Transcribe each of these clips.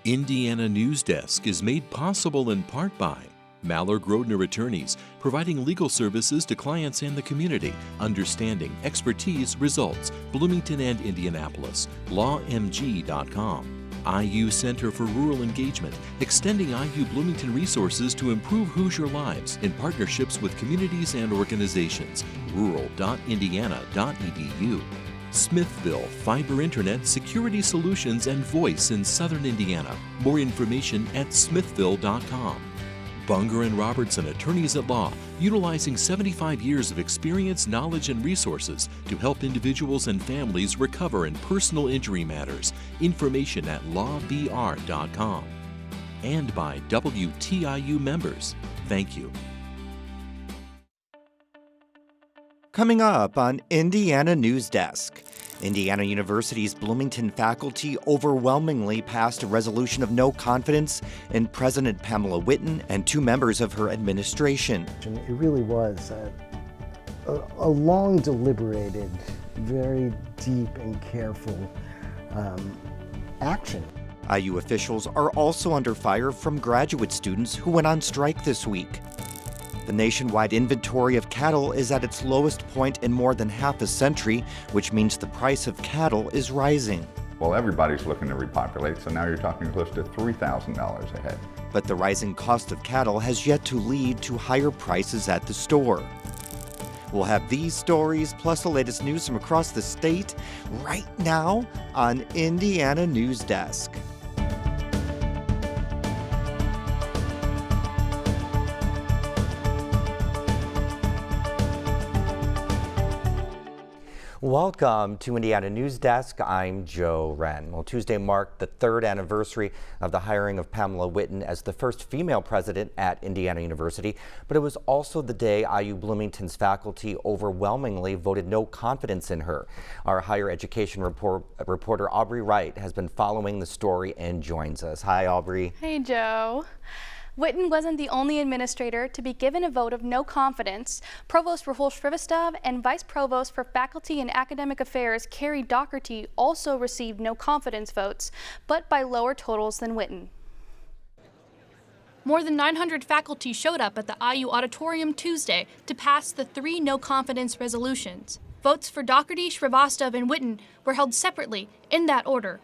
Indiana Newsdesk is made possible in part by Maller Grodner Attorneys, providing legal services to clients and the community. Understanding, expertise, results. Bloomington and Indianapolis. LawMG.com. IU Center for Rural Engagement, extending IU Bloomington resources to improve Hoosier lives in partnerships with communities and organizations. rural.indiana.edu. Smithville Fiber Internet Security Solutions and Voice in Southern Indiana. More information at smithville.com. Bunger and Robertson Attorneys at Law, utilizing 75 years of experience, knowledge, and resources to help individuals and families recover in personal injury matters. Information at lawbr.com. And by WTIU members. Thank you. Coming up on Indiana Newsdesk, Indiana University's Bloomington faculty overwhelmingly passed a resolution of no confidence in President Pamela Whitten and two members of her administration. It really was a long deliberated, very deep and careful action. IU officials are also under fire from graduate students who went on strike this week. The nationwide inventory of cattle is at its lowest point in more than half a century, which means the price of cattle is rising. Well, everybody's looking to repopulate, so now you're talking close to $3,000 a head. But the rising cost of cattle has yet to lead to higher prices at the store. We'll have these stories plus the latest news from across the state right now on Indiana Newsdesk. Welcome to Indiana Newsdesk. I'm Joe Wren. Well, Tuesday marked the third anniversary of the hiring of Pamela Whitten as the first female president at Indiana University, but it was also the day IU Bloomington's faculty overwhelmingly voted no confidence in her. Our higher education reporter Aubrey Wright has been following the story and joins us. Hi, Aubrey. Hey, Joe. Whitten wasn't the only administrator to be given a vote of no confidence. Provost Rahul Srivastava and Vice Provost for Faculty and Academic Affairs Carrie Doherty also received no confidence votes, but by lower totals than Whitten. More than 900 faculty showed up at the IU auditorium Tuesday to pass the three no confidence resolutions. Votes for Doherty, Srivastava, and Whitten were held separately in that order.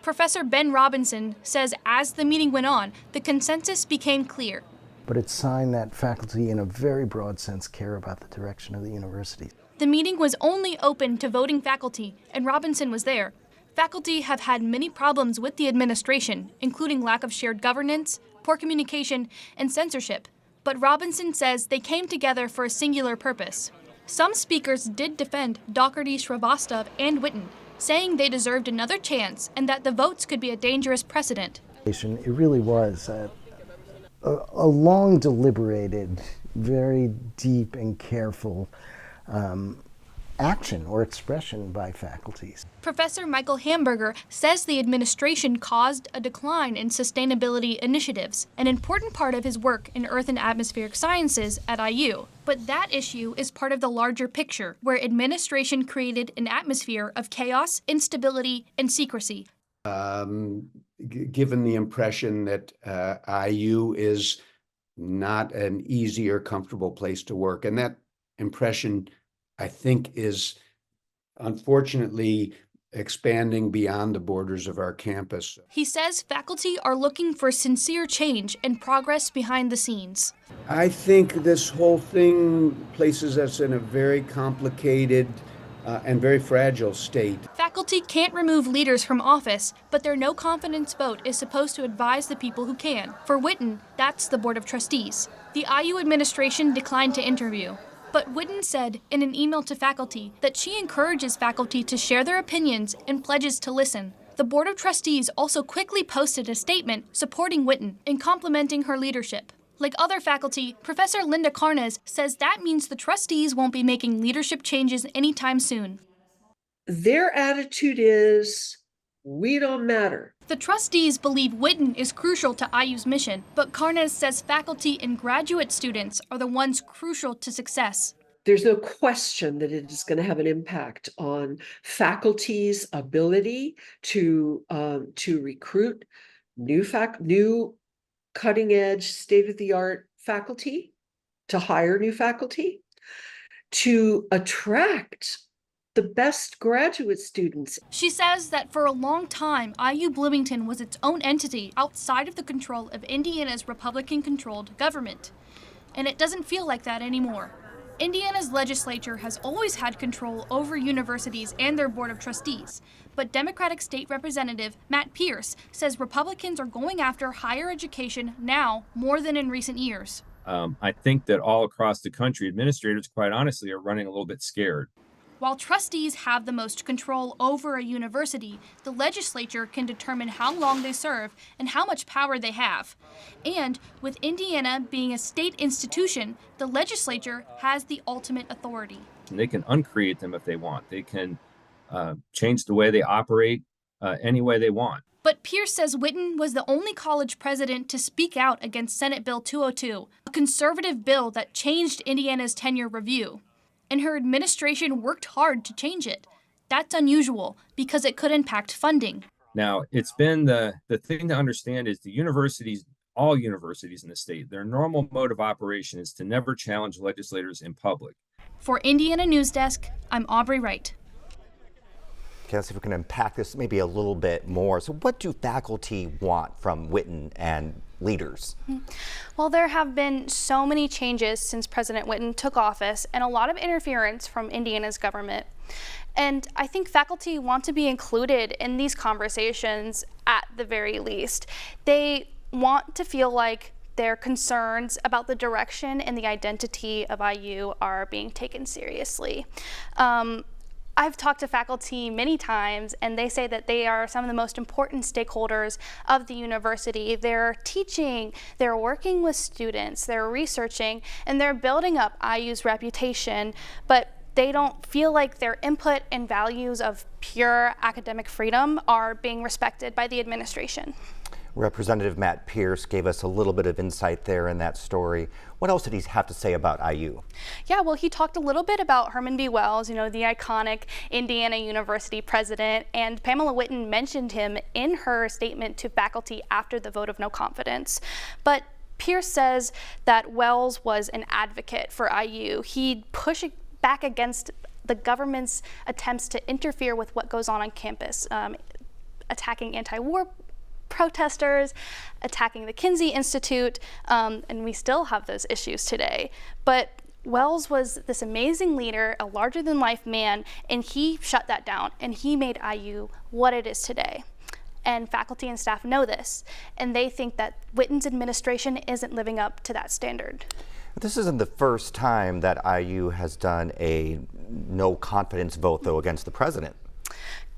Professor Ben Robinson says as the meeting went on, the consensus became clear. But it's a sign that faculty, in a very broad sense, care about the direction of the university. The meeting was only open to voting faculty, and Robinson was there. Faculty have had many problems with the administration, including lack of shared governance, poor communication, and censorship. But Robinson says they came together for a singular purpose. Some speakers did defend Doherty, Srivastava, and Whitten, saying they deserved another chance and that the votes could be a dangerous precedent. It really was a long deliberated, very deep and careful action or expression by faculties. Professor Michael Hamburger says the administration caused a decline in sustainability initiatives, an important part of his work in earth and atmospheric sciences at IU. But that issue is part of the larger picture, where administration created an atmosphere of chaos, instability, and secrecy. Given the impression that IU is not an easy or comfortable place to work, and that impression, I think, is unfortunately expanding beyond the borders of our campus. He says faculty are looking for sincere change and progress behind the scenes. I think this whole thing places us in a very complicated and very fragile state. Faculty can't remove leaders from office, but their no confidence vote is supposed to advise the people who can. For Whitten, that's the Board of Trustees. The IU administration declined to interview. But Whitten said in an email to faculty that she encourages faculty to share their opinions and pledges to listen. The Board of Trustees also quickly posted a statement supporting Whitten and complimenting her leadership. Like other faculty, Professor Linda Carnes says that means the trustees won't be making leadership changes anytime soon. Their attitude is, we don't matter. The trustees believe Whitten is crucial to IU's mission, but Carnes says faculty and graduate students are the ones crucial to success. There's no question that it is going to have an impact on faculty's ability to recruit, new cutting edge, state-of-the-art faculty, to hire new faculty, to attract the best graduate students. She says that for a long time, IU Bloomington was its own entity outside of the control of Indiana's Republican-controlled government. And it doesn't feel like that anymore. Indiana's legislature has always had control over universities and their board of trustees, but Democratic State Representative Matt Pierce says Republicans are going after higher education now more than in recent years. I think that all across the country, administrators, quite honestly, are running a little bit scared. While trustees have the most control over a university, the legislature can determine how long they serve and how much power they have. And with Indiana being a state institution, the legislature has the ultimate authority. And they can uncreate them if they want. They can change the way they operate any way they want. But Pierce says Whitten was the only college president to speak out against Senate Bill 202, a conservative bill that changed Indiana's tenure review. And her administration worked hard to change it. That's unusual because it could impact funding. Now, it's been the thing to understand is the universities, all universities in the state, their normal mode of operation is to never challenge legislators in public. For Indiana Newsdesk, I'm Aubrey Wright. Okay, let's see if we can unpack this maybe a little bit more. So what do faculty want from Whitten and leaders? Well, there have been so many changes since President Whitten took office and a lot of interference from Indiana's government. And I think faculty want to be included in these conversations at the very least. They want to feel like their concerns about the direction and the identity of IU are being taken seriously. I've talked to faculty many times, and they say that they are some of the most important stakeholders of the university. They're teaching, they're working with students, they're researching, and they're building up IU's reputation, but they don't feel like their input and values of pure academic freedom are being respected by the administration. Representative Matt Pierce gave us a little bit of insight there in that story. What else did he have to say about IU? Yeah, well, he talked a little bit about Herman B. Wells, the iconic Indiana University president, and Pamela Whitten mentioned him in her statement to faculty after the vote of no confidence. But Pierce says that Wells was an advocate for IU. He'd push back against the government's attempts to interfere with what goes on campus, attacking anti-war protesters, attacking the Kinsey Institute, and we still have those issues today. But Wells was this amazing leader, a larger-than-life man, and he shut that down, and he made IU what it is today. And faculty and staff know this, and they think that Whitten's administration isn't living up to that standard. This isn't the first time that IU has done a no confidence vote, though, against the president.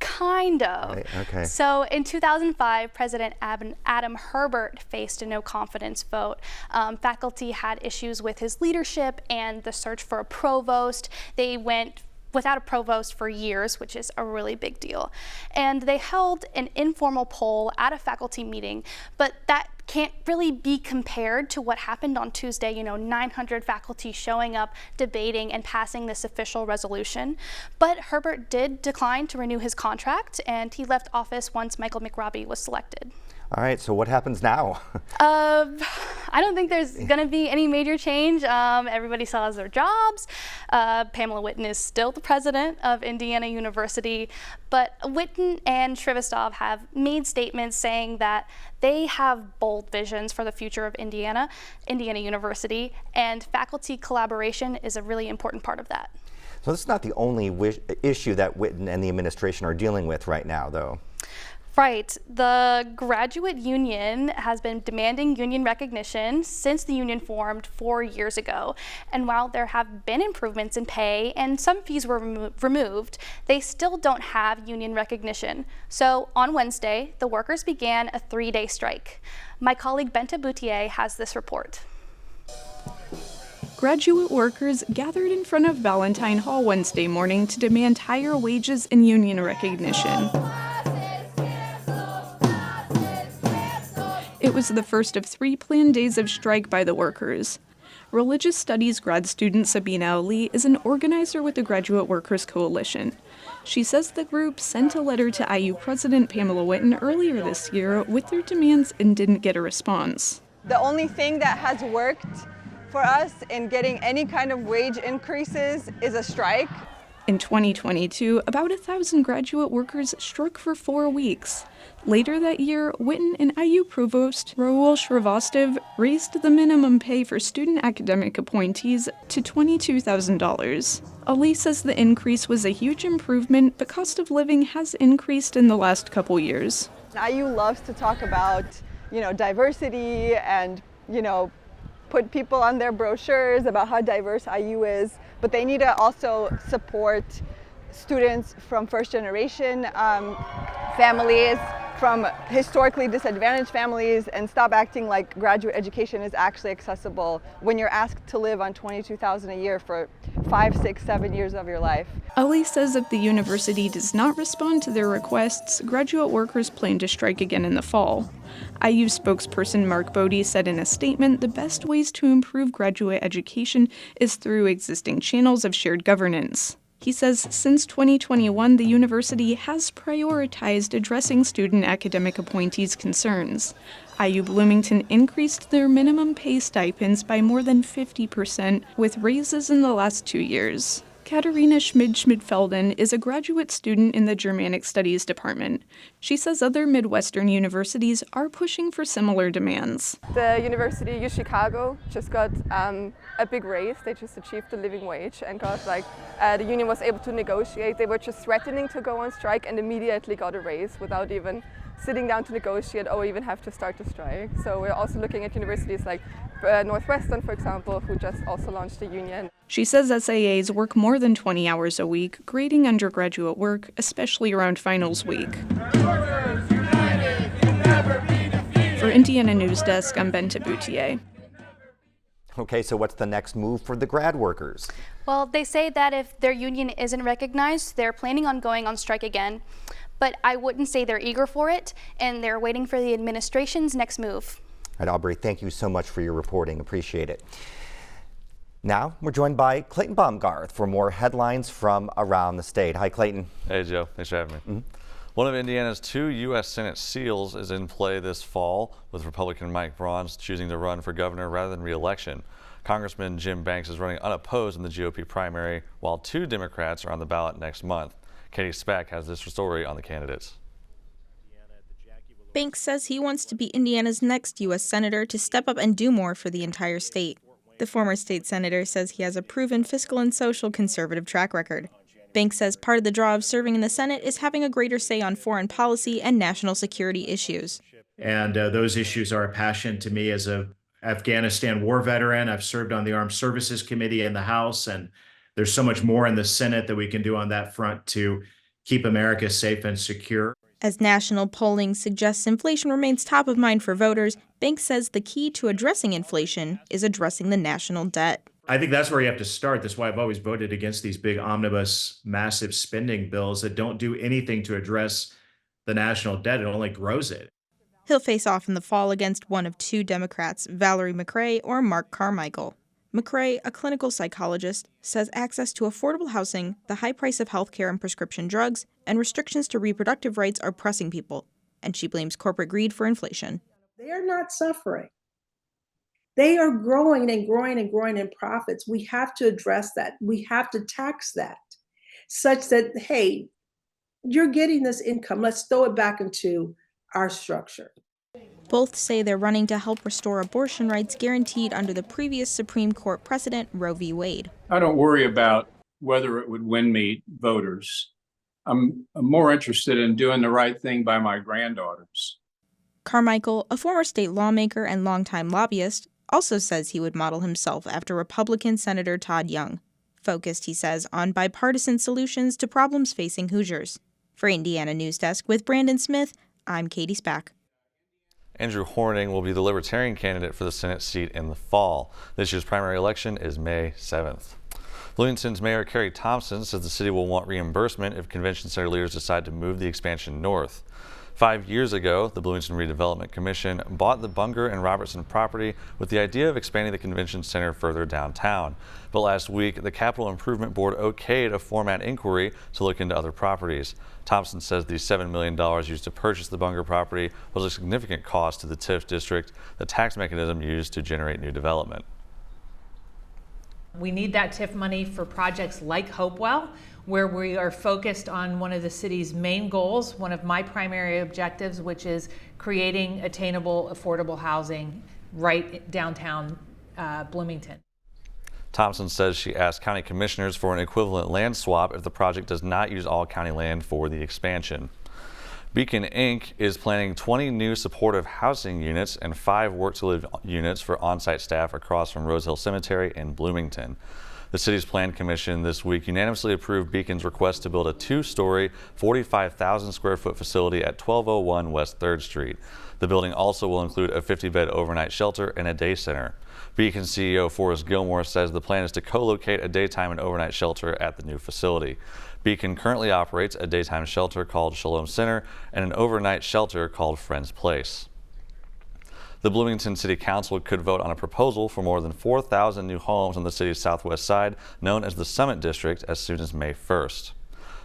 Kind of. Right, okay. So in 2005, President Adam Herbert faced a no confidence vote. Faculty had issues with his leadership and the search for a provost. They went without a provost for years, which is a really big deal. And they held an informal poll at a faculty meeting, but that can't really be compared to what happened on Tuesday, 900 faculty showing up, debating, and passing this official resolution. But Herbert did decline to renew his contract, and he left office once Michael McRobbie was selected. All right, so what happens now? I don't think there's going to be any major change. Everybody still has their jobs. Pamela Whitten is still the president of Indiana University, but Whitten and Shrivastov have made statements saying that they have bold visions for the future of Indiana University, and faculty collaboration is a really important part of that. So this is not the only issue that Whitten and the administration are dealing with right now, though. Right. The graduate union has been demanding union recognition since the union formed 4 years ago. And while there have been improvements in pay and some fees were removed, they still don't have union recognition. So on Wednesday, the workers began a 3-day strike. My colleague Benta Boutier has this report. Graduate workers gathered in front of Valentine Hall Wednesday morning to demand higher wages and union recognition. It was the first of 3 planned days of strike by the workers. Religious Studies grad student Sabina Ali is an organizer with the Graduate Workers Coalition. She says the group sent a letter to IU President Pamela Whitten earlier this year with their demands and didn't get a response. The only thing that has worked for us in getting any kind of wage increases is a strike. In 2022, about 1,000 graduate workers struck for 4 weeks. Later that year, Whitten and IU Provost Raul Shrivastava raised the minimum pay for student academic appointees to $22,000. Ali says the increase was a huge improvement, but cost of living has increased in the last couple years. IU loves to talk about, diversity and, put people on their brochures about how diverse IU is, but they need to also support students from first-generation families, from historically disadvantaged families, and stop acting like graduate education is actually accessible when you're asked to live on $22,000 a year for 5, 6, 7 years of your life. Ali says if the university does not respond to their requests, graduate workers plan to strike again in the fall. IU spokesperson Mark Bodie said in a statement the best ways to improve graduate education is through existing channels of shared governance. He says since 2021, the university has prioritized addressing student academic appointees' concerns. IU Bloomington increased their minimum pay stipends by more than 50%, with raises in the last 2 years. Katarina Schmid-Schmidfelden is a graduate student in the Germanic Studies department. She says other Midwestern universities are pushing for similar demands. The University of Chicago just got a big raise. They just achieved the living wage and got the union was able to negotiate. They were just threatening to go on strike and immediately got a raise without even sitting down to negotiate or even have to start the strike. So we're also looking at universities like Northwestern, for example, who just also launched a union. She says SAAs work more than 20 hours a week, grading undergraduate work, especially around finals week. For Indiana Newsdesk, I'm Benta Boutier. Okay, so what's the next move for the grad workers? Well, they say that if their union isn't recognized, they're planning on going on strike again. But I wouldn't say they're eager for it, and they're waiting for the administration's next move. All right, Aubrey, thank you so much for your reporting. Appreciate it. Now we're joined by Clayton Baumgarth for more headlines from around the state. Hi, Clayton. Hey, Joe. Thanks for having me. One of Indiana's 2 U.S. Senate seals is in play this fall, with Republican Mike Braun choosing to run for governor rather than re-election. Congressman Jim Banks is running unopposed in the GOP primary, while 2 Democrats are on the ballot next month. Katie Speck has this story on the candidates. Banks says he wants to be Indiana's next U.S. Senator to step up and do more for the entire state. The former state senator says he has a proven fiscal and social conservative track record. Banks says part of the draw of serving in the Senate is having a greater say on foreign policy and national security issues. And those issues are a passion to me as an Afghanistan war veteran. I've served on the Armed Services Committee in the House, and there's so much more in the Senate that we can do on that front to keep America safe and secure. As national polling suggests inflation remains top of mind for voters, Banks says the key to addressing inflation is addressing the national debt. I think that's where you have to start. That's why I've always voted against these big omnibus, massive spending bills that don't do anything to address the national debt. It only grows it. He'll face off in the fall against one of 2 Democrats, Valerie McRae or Mark Carmichael. McRae, a clinical psychologist, says access to affordable housing, the high price of health care and prescription drugs, and restrictions to reproductive rights are pressing people, and she blames corporate greed for inflation. They are not suffering. They are growing and growing and growing in profits. We have to address that. We have to tax that such that, hey, you're getting this income. Let's throw it back into our structure. Both say they're running to help restore abortion rights guaranteed under the previous Supreme Court precedent, Roe v. Wade. I don't worry about whether it would win me voters. I'm more interested in doing the right thing by my granddaughters. Carmichael, a former state lawmaker and longtime lobbyist, also says he would model himself after Republican Senator Todd Young, focused, he says, on bipartisan solutions to problems facing Hoosiers. For Indiana Newsdesk with Brandon Smith, I'm Katie Speck. Andrew Horning will be the Libertarian candidate for the Senate seat in the fall. This year's primary election is May 7th. Bloomington's Mayor Carrie Thompson says the city will want reimbursement if convention center leaders decide to move the expansion north. 5 years ago, the Bloomington Redevelopment Commission bought the Bunger and Robertson property with the idea of expanding the convention center further downtown. But last week, the Capital Improvement Board okayed a format inquiry to look into other properties. Thompson says the $7 million used to purchase the Bunger property was a significant cost to the TIF district, the tax mechanism used to generate new development. We need that TIF money for projects like Hopewell, where we are focused on one of the city's main goals, one of my primary objectives, which is creating attainable, affordable housing right downtown Bloomington. Thompson says she asked county commissioners for an equivalent land swap if the project does not use all county land for the expansion. Beacon Inc. is planning 20 new supportive housing units and 5 work-to-live units for on-site staff across from Rose Hill Cemetery in Bloomington. The city's plan commission this week unanimously approved Beacon's request to build a 2-story, 45,000 square foot facility at 1201 West 3rd Street. The building also will include a 50-bed overnight shelter and a day center. Beacon CEO Forrest Gilmore says the plan is to co-locate a daytime and overnight shelter at the new facility. Beacon currently operates a daytime shelter called Shalom Center and an overnight shelter called Friends Place. The Bloomington City Council could vote on a proposal for more than 4,000 new homes on the city's southwest side, known as the Summit District, as soon as May 1st.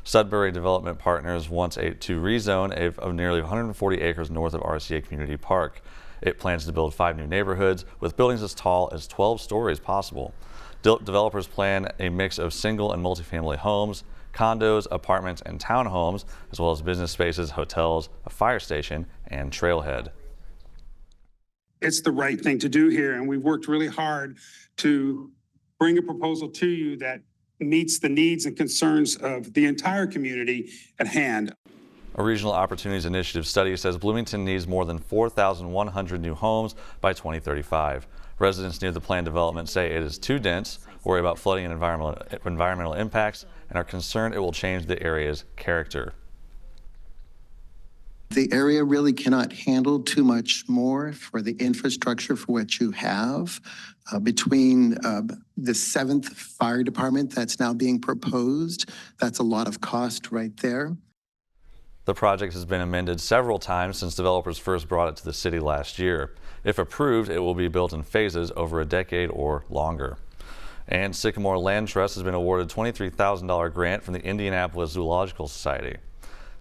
Sudbury Development Partners wants to rezone of nearly 140 acres north of RCA Community Park. It plans to build 5 new neighborhoods with buildings as tall as 12 stories possible. Developers plan a mix of single and multifamily homes, condos, apartments, and townhomes, as well as business spaces, hotels, a fire station, and trailhead. It's the right thing to do here, and we've worked really hard to bring a proposal to you that meets the needs and concerns of the entire community at hand. A Regional Opportunities Initiative study says Bloomington needs more than 4,100 new homes by 2035. Residents near the planned development say it is too dense, worry about flooding and environmental impacts, and are concerned it will change the area's character. The area really cannot handle too much more for the infrastructure for what you have. Between the 7th Fire Department that's now being proposed, that's a lot of cost right there. The project has been amended several times since developers first brought it to the city last year. If approved, it will be built in phases over a decade or longer. And Sycamore Land Trust has been awarded a $23,000 grant from the Indianapolis Zoological Society.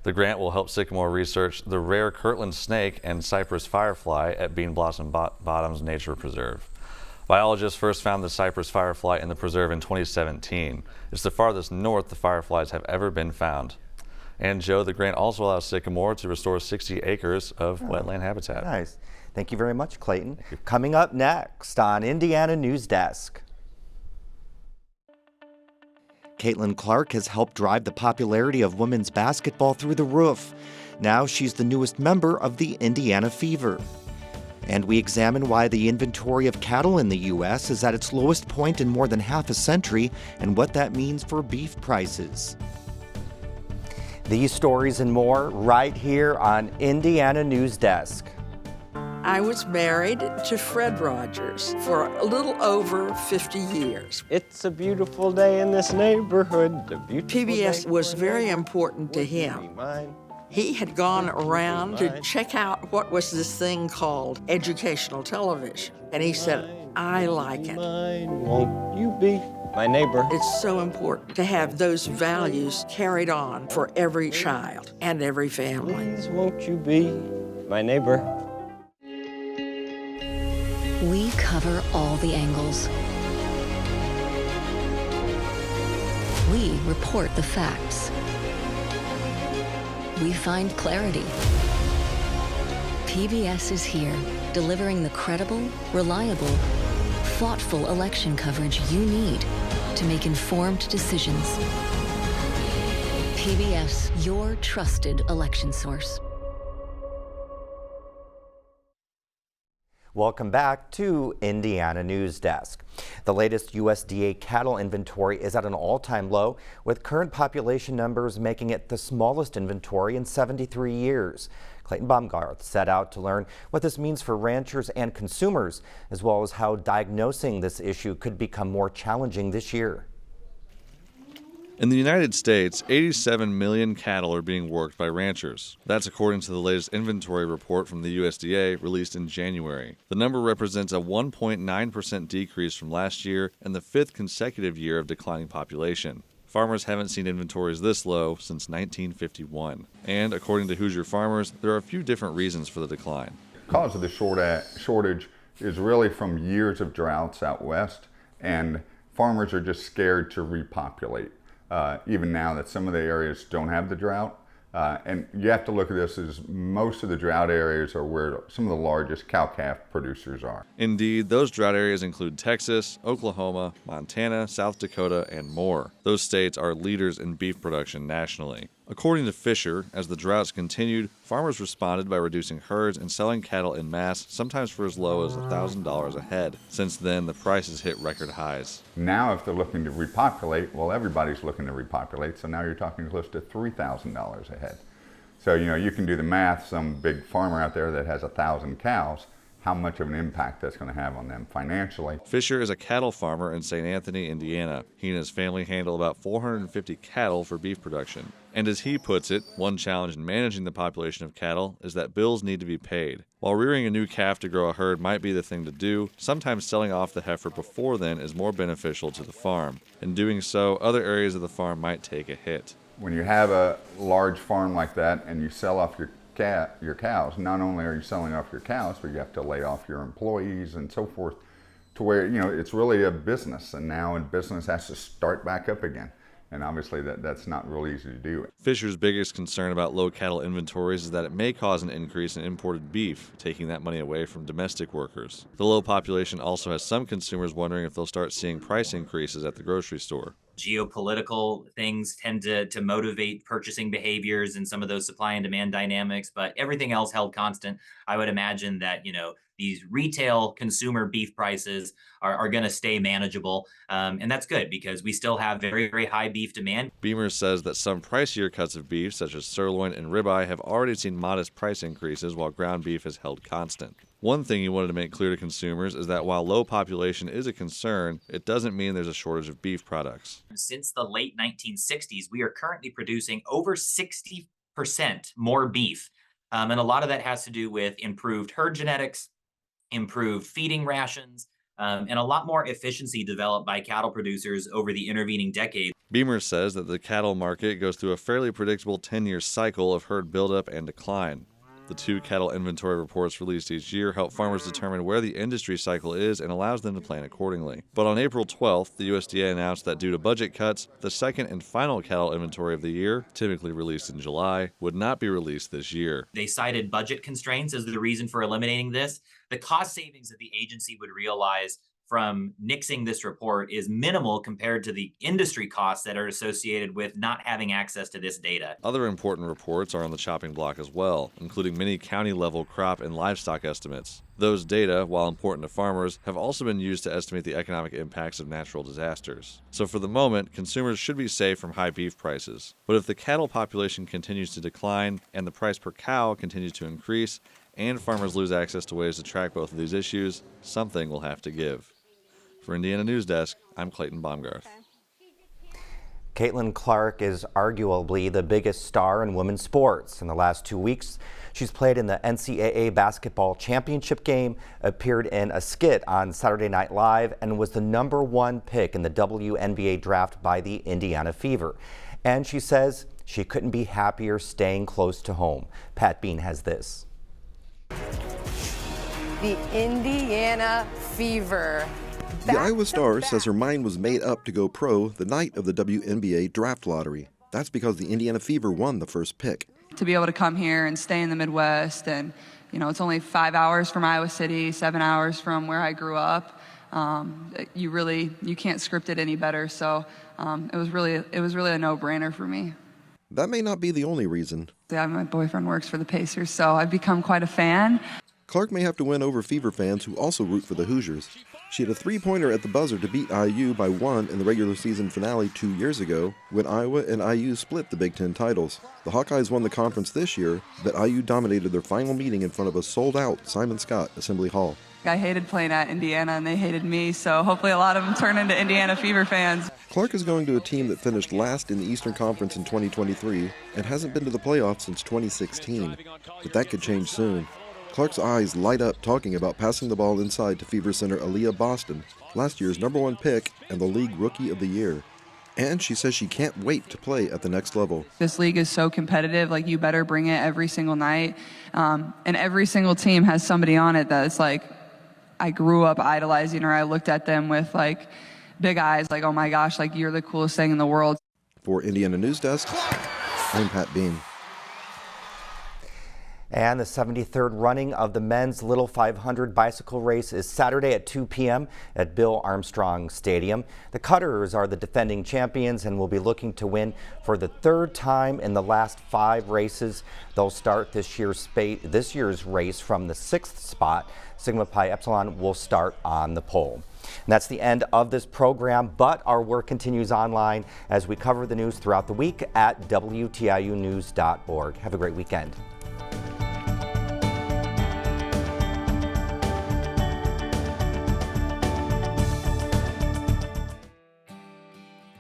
The grant will help Sycamore research the rare Kirtland snake and cypress firefly at Bean Blossom Bottoms Nature Preserve. Biologists first found the cypress firefly in the preserve in 2017. It's the farthest north the fireflies have ever been found. And Joe, the grant also allows Sycamore to restore 60 acres of wetland habitat. Nice. Thank you very much, Clayton. Coming up next on Indiana Newsdesk. Caitlin Clark has helped drive the popularity of women's basketball through the roof. Now she's the newest member of the Indiana Fever. And we examine why the inventory of cattle in the U.S. is at its lowest point in more than half a century and what that means for beef prices. These stories and more right here on Indiana Newsdesk. I was married to Fred Rogers for a little over 50 years. It's a beautiful day in this neighborhood. PBS was very important to him. He had gone around to check out what was this thing called educational television. And he said, I like it. Won't you be my neighbor? It's so important to have those values carried on for every child and every family. Please won't you be my neighbor? We cover all the angles. We report the facts. We find clarity. PBS is here, delivering the credible, reliable, thoughtful election coverage you need to make informed decisions. PBS, your trusted election source. Welcome back to Indiana Newsdesk. The latest USDA cattle inventory is at an all-time low, with current population numbers making it the smallest inventory in 73 years. Clayton Baumgarth set out to learn what this means for ranchers and consumers, as well as how diagnosing this issue could become more challenging this year. In the United States, 87 million cattle are being worked by ranchers. That's according to the latest inventory report from the USDA released in January. The number represents a 1.9% decrease from last year and the 5th consecutive year of declining population. Farmers haven't seen inventories this low since 1951. And according to Hoosier farmers, there are a few different reasons for the decline. The cause of the shortage is really from years of droughts out west, and farmers are just scared to repopulate. Even now that some of the areas don't have the drought. And you have to look at this as most of the drought areas are where some of the largest cow-calf producers are. Indeed, those drought areas include Texas, Oklahoma, Montana, South Dakota, and more. Those states are leaders in beef production nationally. According to Fisher, as the droughts continued, farmers responded by reducing herds and selling cattle en masse, sometimes for as low as $1,000 a head. Since then, the prices hit record highs. Now, if they're looking to repopulate, well, everybody's looking to repopulate, so now you're talking close to $3,000 a head. So, you can do the math, some big farmer out there that has 1,000 cows, how much of an impact that's going to have on them financially. Fisher is a cattle farmer in St. Anthony, Indiana. He and his family handle about 450 cattle for beef production. And as he puts it, one challenge in managing the population of cattle is that bills need to be paid. While rearing a new calf to grow a herd might be the thing to do, sometimes selling off the heifer before then is more beneficial to the farm. In doing so, other areas of the farm might take a hit. When you have a large farm like that and you sell off your cows, not only are you selling off your cows, but you have to lay off your employees and so forth, to where it's really a business, and now a business has to start back up again. And obviously that's not real easy to do. Fisher's biggest concern about low cattle inventories is that it may cause an increase in imported beef, taking that money away from domestic workers. The low population also has some consumers wondering if they'll start seeing price increases at the grocery store. Geopolitical things tend to motivate purchasing behaviors and some of those supply and demand dynamics, but everything else held constant. I would imagine that, these retail consumer beef prices are going to stay manageable. And that's good because we still have very, very high beef demand. Beamer says that some pricier cuts of beef, such as sirloin and ribeye, have already seen modest price increases while ground beef has held constant. One thing he wanted to make clear to consumers is that while low population is a concern, it doesn't mean there's a shortage of beef products. Since the late 1960s, we are currently producing over 60% more beef. And a lot of that has to do with improved herd genetics, improved feeding rations, and a lot more efficiency developed by cattle producers over the intervening decades. Beamer says that the cattle market goes through a fairly predictable 10-year cycle of herd buildup and decline. The 2 cattle inventory reports released each year help farmers determine where the industry cycle is and allows them to plan accordingly. But on April 12th, the USDA announced that due to budget cuts, the second and final cattle inventory of the year, typically released in July, would not be released this year. They cited budget constraints as the reason for eliminating this. The cost savings that the agency would realize from nixing this report is minimal compared to the industry costs that are associated with not having access to this data. Other important reports are on the chopping block as well, including many county-level crop and livestock estimates. Those data, while important to farmers, have also been used to estimate the economic impacts of natural disasters. So for the moment, consumers should be safe from high beef prices. But if the cattle population continues to decline and the price per cow continues to increase, and farmers lose access to ways to track both of these issues, something will have to give. For Indiana Newsdesk, I'm Clayton Baumgarth. Caitlin Clark is arguably the biggest star in women's sports. In the last 2 weeks, she's played in the NCAA basketball championship game, appeared in a skit on Saturday Night Live, and was the #1 pick in the WNBA draft by the Indiana Fever. And she says she couldn't be happier staying close to home. Pat Bean has this. The Indiana Fever. The Iowa Star says her mind was made up to go pro the night of the WNBA draft lottery. That's because the Indiana Fever won the first pick. To be able to come here and stay in the Midwest, and it's only 5 hours from Iowa City, 7 hours from where I grew up. You can't script it any better. So it was really a no-brainer for me. That may not be the only reason. Yeah, my boyfriend works for the Pacers, so I've become quite a fan. Clark may have to win over Fever fans who also root for the Hoosiers. She had a three-pointer at the buzzer to beat IU by 1 in the regular season finale 2 years ago when Iowa and IU split the Big Ten titles. The Hawkeyes won the conference this year, but IU dominated their final meeting in front of a sold-out Simon Skjodt Assembly Hall. I hated playing at Indiana and they hated me, so hopefully a lot of them turn into Indiana Fever fans. Clark is going to a team that finished last in the Eastern Conference in 2023 and hasn't been to the playoffs since 2016. But that could change soon. Clark's eyes light up talking about passing the ball inside to Fever center Aaliyah Boston, last year's #1 pick and the league Rookie of the Year. And she says she can't wait to play at the next level. This league is so competitive, like you better bring it every single night. And every single team has somebody on it that's like, I grew up idolizing, or I looked at them with like big eyes, like, oh my gosh, like you're the coolest thing in the world. For Indiana Newsdesk, I'm Pat Bean. And the 73rd running of the men's Little 500 bicycle race is Saturday at 2 p.m. at Bill Armstrong Stadium. The Cutters are the defending champions and will be looking to win for the third time in the last 5 races. They'll start this year's race from the 6th spot. Sigma Pi Epsilon will start on the pole. And that's the end of this program, but our work continues online as we cover the news throughout the week at WTIUnews.org. Have a great weekend.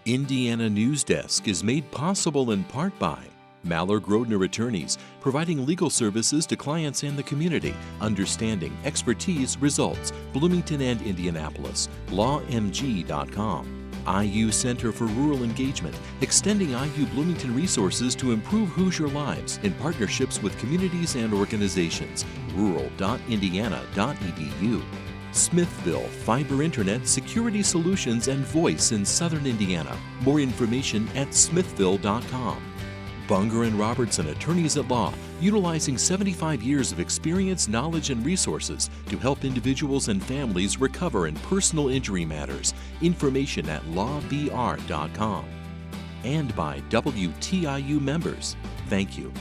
Indiana Newsdesk is made possible in part by Maller Grodner Attorneys, providing legal services to clients and the community. Understanding, expertise, results. Bloomington and Indianapolis. LawMG.com. IU Center for Rural Engagement, extending IU Bloomington resources to improve Hoosier lives in partnerships with communities and organizations. Rural.indiana.edu. Smithville Fiber Internet Security Solutions and Voice in Southern Indiana. More information at smithville.com. Bunger & Robertson Attorneys at Law, utilizing 75 years of experience, knowledge, and resources to help individuals and families recover in personal injury matters. Information at lawbr.com. And by WTIU members. Thank you.